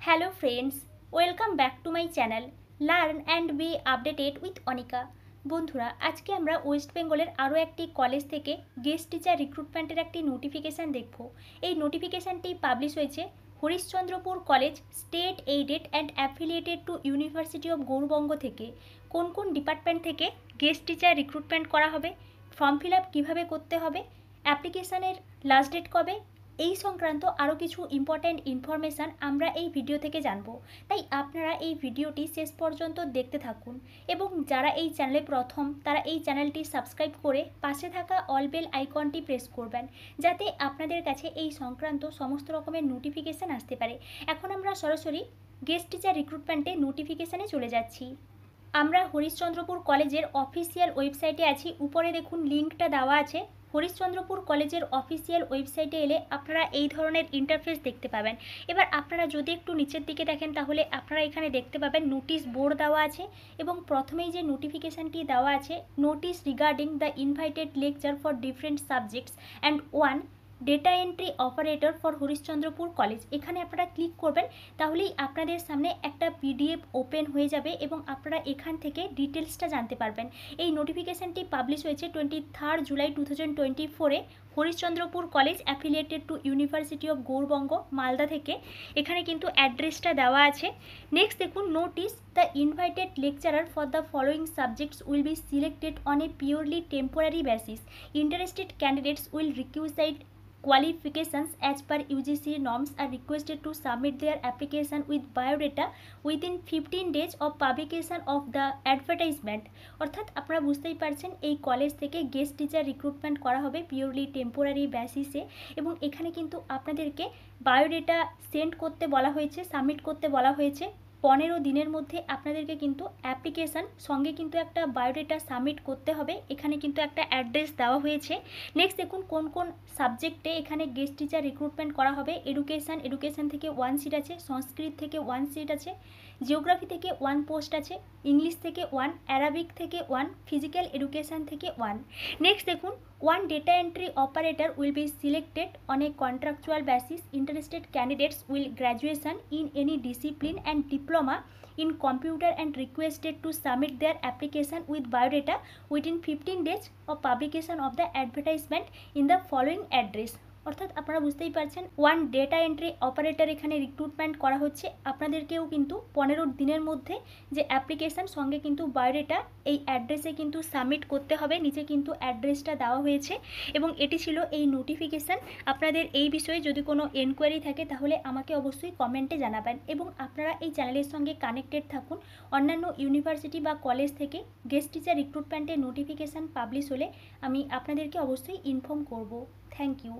Hello friends, welcome back to my channel learn and B updated with Anika. বন্ধুরা, আজকে আমরা West বেঙ্গলের আরও একটি কলেজ থেকে গেস্ট টিচার রিক্রুটমেন্টের একটি নোটিফিকেশান দেখব। এই নোটিফিকেশানটি পাবলিশ হয়েছে Harishchandrapur college state aided and affiliated to university of Gour Banga থেকে। কোন কোন ডিপার্টমেন্ট থেকে গেস্ট টিচার রিক্রুটমেন্ট করা হবে, ফর্ম ফিল আপ কীভাবে করতে হবে, অ্যাপ্লিকেশানের লাস্ট ডেট কবে, এই সংক্রান্ত আরও কিছু ইম্পর্ট্যান্ট ইনফরমেশান আমরা এই ভিডিও থেকে জানব। তাই আপনারা এই ভিডিওটি শেষ পর্যন্ত দেখতে থাকুন এবং যারা এই চ্যানেলে প্রথম তারা এই চ্যানেলটি সাবস্ক্রাইব করে পাশে থাকা অল বেল আইকনটি প্রেস করবেন, যাতে আপনাদের কাছে এই সংক্রান্ত সমস্ত রকমের নোটিফিকেশান আসতে পারে। এখন আমরা সরাসরি গেস্ট টিচার রিক্রুটমেন্টে নোটিফিকেশানে চলে যাচ্ছি। আমরা হরিশ্চন্দ্রপুর কলেজের অফিসিয়াল ওয়েবসাইটে আছি। উপরে দেখুন লিঙ্কটা দেওয়া আছে। হরিশ্চন্দ্রপুর কলেজের অফিসিয়াল ওয়েবসাইটে এলে আপনারা এই ধরনের ইন্টারফেস দেখতে পাবেন। এবার আপনারা যদি একটু নিচের দিকে দেখেন তাহলে আপনারা এখানে দেখতে পাবেন নোটিশ বোর্ড দেওয়া আছে এবং প্রথমেই যে নোটিফিকেশানটি দেওয়া আছে, notice regarding the invited lecture for different subjects and one data entry operator for Harishchandrapur college. এখানে আপনারা ক্লিক করবেন, তাহলেই আপনাদের সামনে একটা পিডিএফ ওপেন হয়ে যাবে এবং আপনারা এখান থেকে ডিটেলসটা জানতে পারবেন। এই নোটিফিকেশানটি পাবলিশ হয়েছে 23 জুলাই 2024-এ Harishchandrapur college affiliated to university of Gour Banga Malda থেকে। এখানে কিন্তু অ্যাড্রেসটা দেওয়া আছে। নেক্সট দেখুন, notice the invited lecturer for the following subjects will be selected on a purely temporary basis. Interested candidates will requisite qualifications as per UGC norms are requested to submit their application with biodata within 15 days of publication of the advertisement। অর্থাৎ আপনারা বুঝতেই পারছেন এই college থেকে guest teacher recruitment করা হবে purely temporary বেসিসে এবং এখানে কিন্তু আপনাদেরকে বায়োডেটা সেন্ড করতে বলা হয়েছে, সাবমিট করতে বলা হয়েছে। 15 দিনের মধ্যে আপনাদেরকে কিন্তু অ্যাপ্লিকেশান সঙ্গে কিন্তু একটা বায়োডেটা সাবমিট করতে হবে। এখানে কিন্তু একটা অ্যাড্রেস দেওয়া হয়েছে। নেক্সট দেখুন কোন কোন সাবজেক্টে এখানে গেস্ট টিচার রিক্রুটমেন্ট করা হবে। এডুকেশান থেকে 1 সিট আছে, সংস্কৃত থেকে 1 সিট আছে, জিওগ্রাফি থেকে 1 পোস্ট আছে, ইংলিশ থেকে 1, অ্যারাবিক থেকে 1, ফিজিক্যাল এডুকেশান থেকে 1। নেক্সট দেখুন, 1 data entry operator will be selected on a contractual basis. Interested candidates will graduation in any discipline and diploma in computer and requested to submit their application with biodata within 15 days of publication of the advertisement in the following address। অর্থাৎ আপনারা বুঝতেই পারছেন 1 data entry operator এখানে recruitment করা হচ্ছে। আপনাদেরকেও কিন্তু 15 দিনের মধ্যে যে অ্যাপ্লিকেশান সঙ্গে কিন্তু বায়োডেটা এই অ্যাড্রেসে কিন্তু সাবমিট করতে হবে। নিচে কিন্তু অ্যাড্রেসটা দেওয়া হয়েছে এবং এটি ছিল এই নোটিফিকেশান। আপনাদের এই বিষয়ে যদি কোনো এনকোয়ারি থাকে তাহলে আমাকে অবশ্যই কমেন্টে জানাবেন এবং আপনারা এই চ্যানেলের সঙ্গে কানেক্টেড থাকুন। অন্যান্য ইউনিভার্সিটি বা কলেজ থেকে গেস্ট টিচার রিক্রুটমেন্টের নোটিফিকেশান পাবলিশ হলে আমি আপনাদেরকে অবশ্যই ইনফর্ম করব। Thank you.